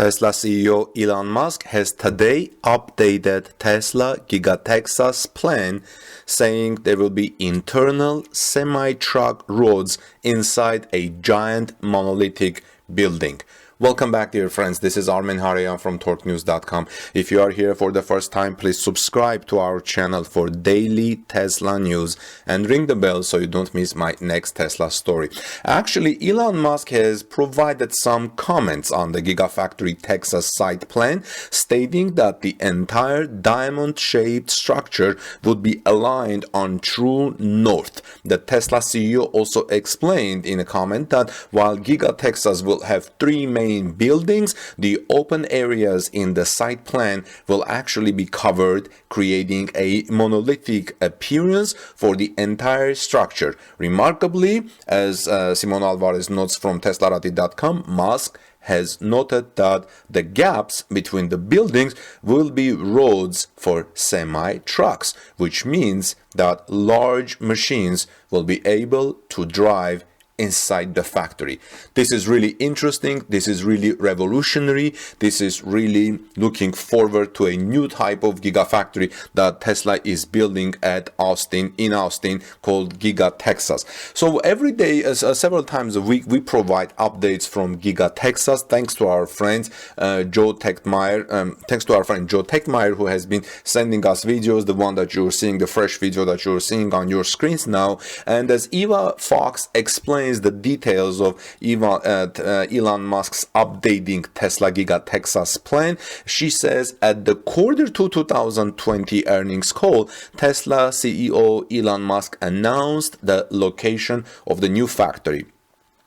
Tesla CEO Elon Musk has today updated Tesla Giga Texas plan, saying there will be internal semi-truck roads inside a giant monolithic building. Welcome back, dear friends. This is Armen Harayan from TorqueNews.com. If you are here for the first time, please subscribe to our channel for daily Tesla news and ring the bell so you don't miss my next Tesla story. Actually, Elon Musk has provided some comments on the Gigafactory Texas site plan, stating that the entire diamond-shaped structure would be aligned on true north. The Tesla CEO also explained in a comment that while Giga Texas will have three main buildings, the open areas in the site plan will actually be covered, creating a monolithic appearance for the entire structure. Remarkably, as Simon Alvarez notes from Teslarati.com, Musk has noted that the gaps between the buildings will be roads for semi-trucks, which means that large machines will be able to drive inside the factory. This is really interesting. This is really revolutionary. This is really looking forward to a new type of gigafactory that Tesla is building in Austin, called Giga Texas. So every day, several times a week, we provide updates from Giga Texas. Thanks to our friends Joe Techmeyer. Thanks to our friend Joe Techmeyer, who has been sending us videos. The one that you're seeing, the fresh video that you're seeing on your screens now. And as Eva Fox explains the details of Elon Musk's updating Tesla Giga Texas plan, she says at the Q2 2020 earnings call, Tesla CEO Elon Musk announced the location of the new factory.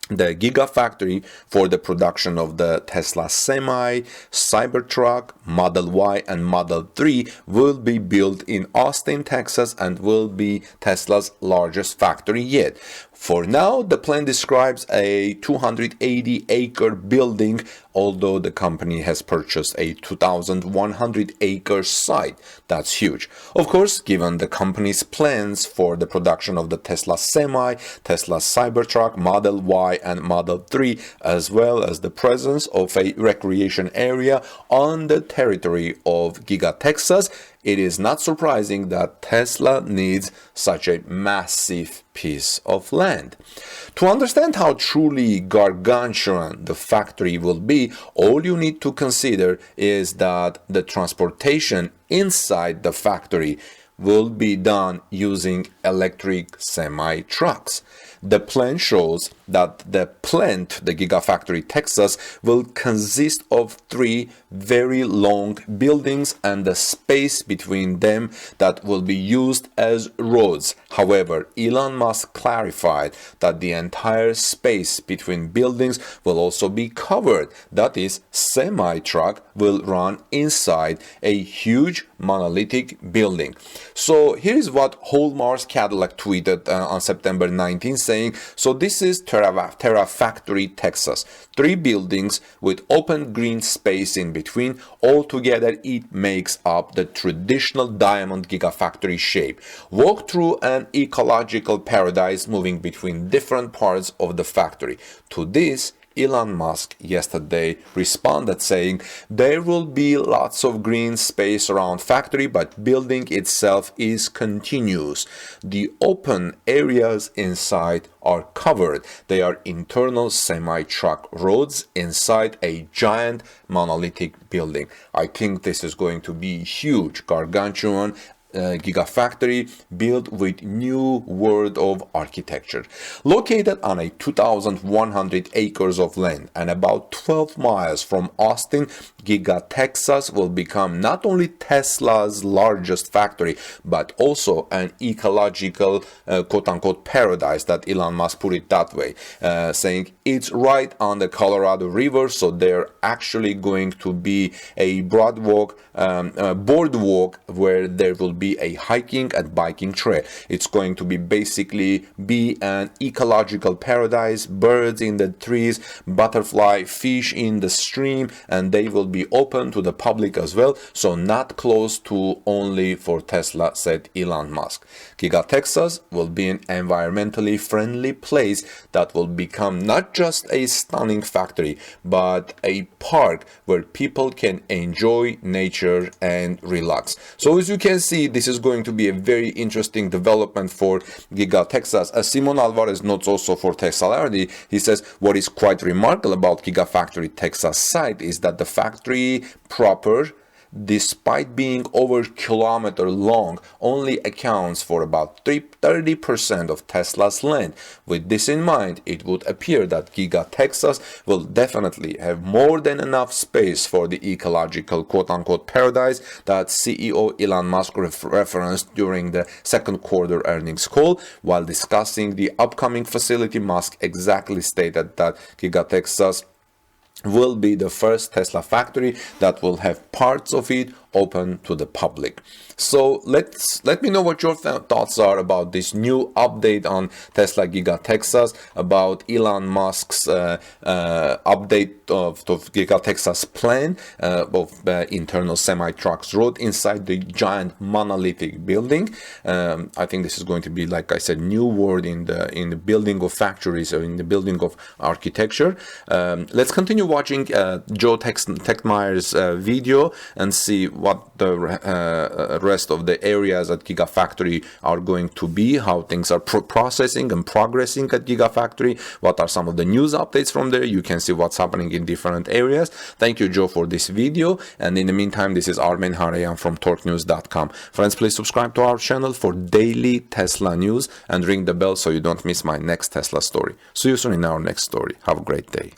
The Gigafactory for the production of the Tesla Semi, Cybertruck, Model Y and Model 3 will be built in Austin, Texas, and will be Tesla's largest factory yet. For now, the plan describes a 280-acre building, although the company has purchased a 2,100-acre site. That's huge. Of course, given the company's plans for the production of the Tesla Semi, Tesla Cybertruck, Model Y and Model 3, as well as the presence of a recreation area on the territory of Giga Texas, it is not surprising that Tesla needs such a massive piece of land. To understand how truly gargantuan the factory will be, all you need to consider is that the transportation inside the factory will be done using electric semi-trucks. The plan shows that the plant, the Gigafactory Texas, will consist of three very long buildings and the space between them that will be used as roads. However, Elon Musk clarified that the entire space between buildings will also be covered. That is, semi-truck will run inside a huge monolithic building. So here is what Hallmark's Cadillac tweeted on September 19, saying, so this is Terrafactory Texas. Three buildings with open green space in between. Altogether, it makes up the traditional diamond gigafactory shape. Walk through an ecological paradise moving between different parts of the factory. To this, Elon Musk yesterday responded saying there will be lots of green space around factory, but building itself is continuous. The open areas inside are covered. They are internal semi-truck roads inside a giant monolithic building. I think this is going to be huge, gargantuan gigafactory built with new world of architecture. Located on a 2,100 acres of land and about 12 miles from Austin, Giga Texas will become not only Tesla's largest factory, but also an ecological quote-unquote paradise, that Elon Musk put it that way, saying it's right on the Colorado River, so they're actually going to be a boardwalk where there will be be a hiking and biking trail. It's going to be basically be an ecological paradise, birds in the trees, butterfly, fish in the stream, and they will be open to the public as well, so not closed to only for Tesla, said Elon Musk. Giga Texas will be an environmentally friendly place that will become not just a stunning factory, but a park where people can enjoy nature and relax. So as you can see, this is going to be a very interesting development for Giga Texas. As Simon Alvarez notes also for Texalarity, he says what is quite remarkable about Gigafactory Texas site is that the factory proper, despite being over kilometer long, only accounts for about 30% of Tesla's land. With this in mind, it would appear that Giga Texas will definitely have more than enough space for the ecological quote-unquote paradise that CEO Elon Musk referenced during the second quarter earnings call. While discussing the upcoming facility, Musk exactly stated that Giga Texas will be the first Tesla factory that will have parts of it open to the public. So let me know what your thoughts are about this new update on Tesla Giga Texas, about Elon Musk's update of Giga Texas plan of internal semi-trucks road inside the giant monolithic building. I think this is going to be, like I said, new word in the building of factories or in the building of architecture. Let's continue watching Joe Techmeyer's video and see what the rest of the areas at Gigafactory are going to be, how things are processing and progressing at Gigafactory, what are some of the news updates from there. You can see what's happening in different areas. Thank you, Joe, for this video. And in the meantime, this is Armen Hareyan from TorqueNews.com. Friends, please subscribe to our channel for daily Tesla news and ring the bell so you don't miss my next Tesla story. See you soon in our next story. Have a great day.